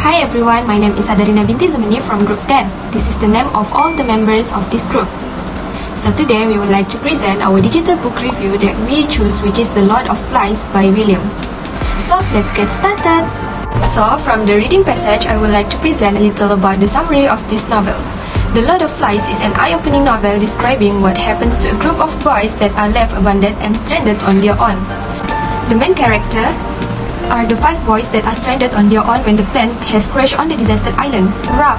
Hi everyone, my name is Adarina Binti Zamani from Group 10. This is the name of all the members of this group. So today we would like to present our digital book review that we choose, which is The Lord of Flies by William. So let's get started. So from the reading passage, I would like to present a little about the summary of this novel. The Lord of Flies is an eye-opening novel describing what happens to a group of boys that are left abandoned and stranded on their own. The main character are the 5 boys that are stranded on their own when the plane has crashed on the disaster island. Ralph,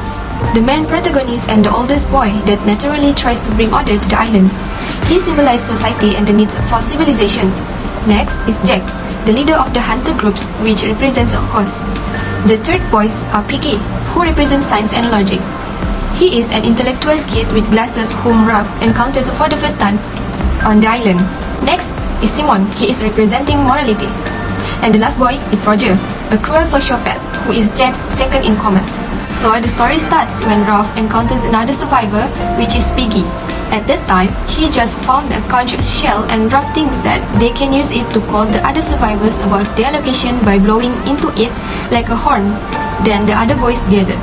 the main protagonist and the oldest boy that naturally tries to bring order to the island. He symbolizes society and the needs for civilization. Next is Jack, the leader of the hunter groups, which represents a horse. The third boys are Piggy, who represents science and logic. He is an intellectual kid with glasses whom Ralph encounters for the first time on the island. Next is Simon, he is representing morality. And the last boy is Roger, a cruel sociopath who is Jack's second in command. So the story starts when Ralph encounters another survivor, which is Piggy. At that time, he just found a conch shell and Ralph thinks that they can use it to call the other survivors about their location by blowing into it like a horn. Then the other boys gather.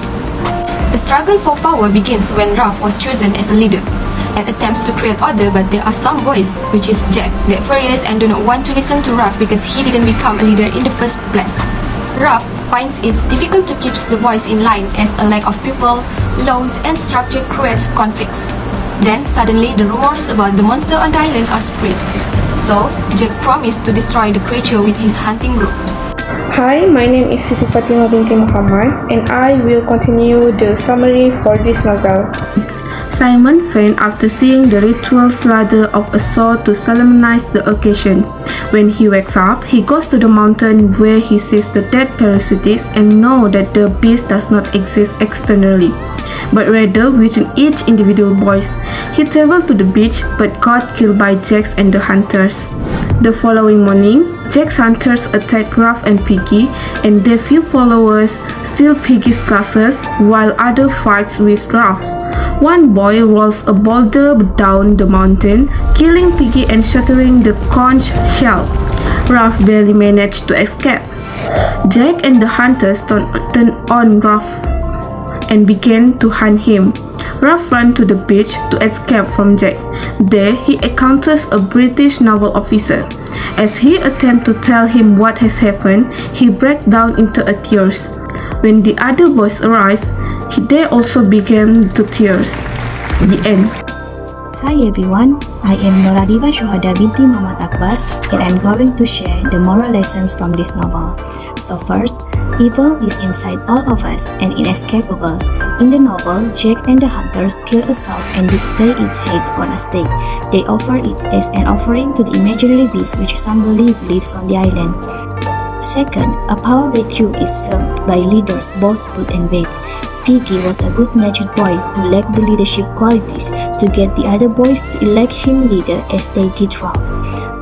The struggle for power begins when Ralph was chosen as a leader and attempts to create order, but there are some boys, which is Jack, that furious and do not want to listen to Ralph because he didn't become a leader in the first place. Ralph finds it difficult to keep the boys in line as a lack of people, laws and structure creates conflicts. Then suddenly the rumors about the monster on the island are spread. So Jack promised to destroy the creature with his hunting groups. Hi, my name is Siti Fatima binti Muhammad and I will continue the summary for this novel. Simon faints after seeing the ritual slaughter of a soul to solemnize the occasion. When he wakes up, he goes to the mountain where he sees the dead parasites and knows that the beast does not exist externally, but rather within each individual boy. He travels to the beach but got killed by Jack and the hunters. The following morning, Jack's hunters attack Ralph and Piggy, and their few followers steal Piggy's glasses while others fight with Ralph. One boy rolls a boulder down the mountain, killing Piggy and shattering the conch shell. Ralph barely managed to escape. Jack and the hunters turned on Ralph and began to hunt him. Ralph ran to the beach to escape from Jack. There, he encounters a British naval officer. As he attempts to tell him what has happened, he breaks down into tears. When the other boys arrive, they also began to tears. The end. Hi everyone, I am Noradiva Shohada binti Muhammad Akbar and I'm going to share the moral lessons from this novel. So first, evil is inside all of us and inescapable. In the novel, Jack and the hunters kill a sow and display its head on a stake. They offer it as an offering to the imaginary beast which some believe lives on the island. Second, a power vacuum is filled by leaders both good and bad. Piggy was a good-natured boy who lacked the leadership qualities to get the other boys to elect him leader as they did Ralph.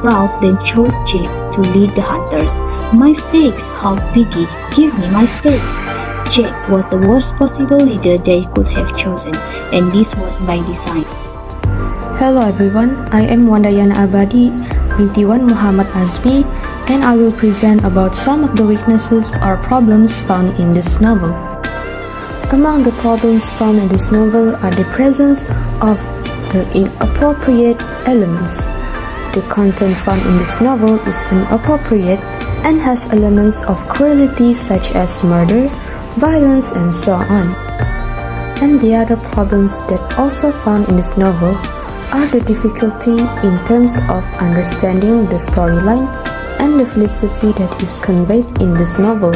Ralph then chose Jack to lead the hunters. "My spades," howled Piggy, "give me my spades." Jack was the worst possible leader they could have chosen, and this was by design. Hello everyone, I am Wandayana Abadi binti Wan Muhammad Azmi, and I will present about some of the weaknesses or problems found in this novel. Among the problems found in this novel are the presence of the inappropriate elements. The content found in this novel is inappropriate and has elements of cruelty such as murder, violence, and so on. And the other problems that also found in this novel are the difficulty in terms of understanding the storyline and the philosophy that is conveyed in this novel.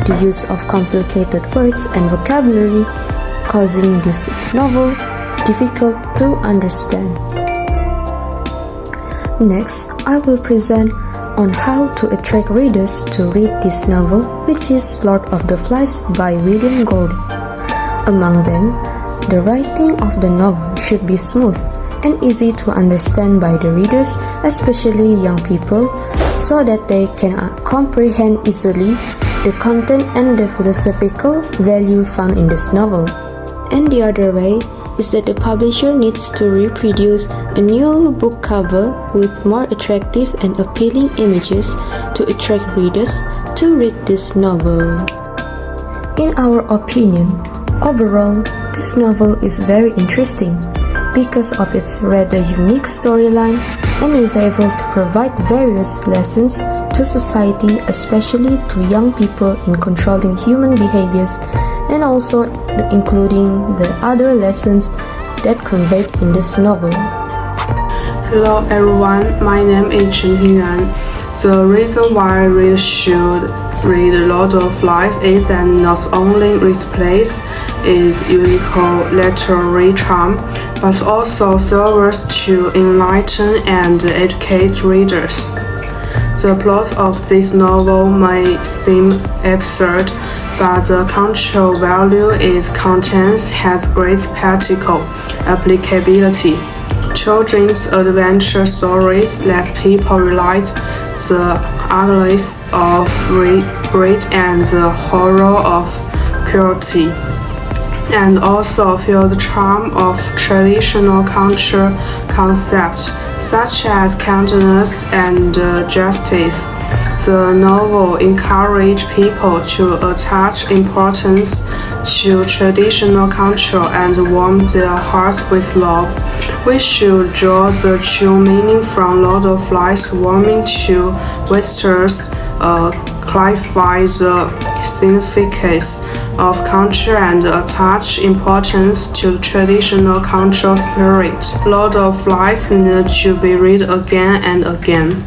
The use of complicated words and vocabulary causing this novel difficult to understand. Next, I will present on how to attract readers to read this novel, which is Lord of the Flies by William Golding. Among them, the writing of the novel should be smooth and easy to understand by the readers, especially young people, so that they can comprehend easily the content and the philosophical value found in this novel. And the other way is that the publisher needs to reproduce a new book cover with more attractive and appealing images to attract readers to read this novel. In our opinion, overall, this novel is very interesting because of its rather unique storyline and is able to provide various lessons to society, especially to young people in controlling human behaviors, and also including the other lessons that conveyed in this novel. Hello everyone, my name is Chen Tingran. The reason why readers should read Lord of Flies is that not only its place is unique literary charm, but also serves to enlighten and educate readers. The plot of this novel may seem absurd, but the control value its contents has great practical applicability. Children's adventure stories let people realize the ugliness of greed and the horror of cruelty, and also feel the charm of traditional culture concepts such as kindness and justice. The novel encourages people to attach importance to traditional culture and warm their hearts with love. We should draw the true meaning from Lord of Flies, warming to visitors, clarify the significance of culture and attach importance to traditional cultural spirit. Lord of Flies need to be read again and again.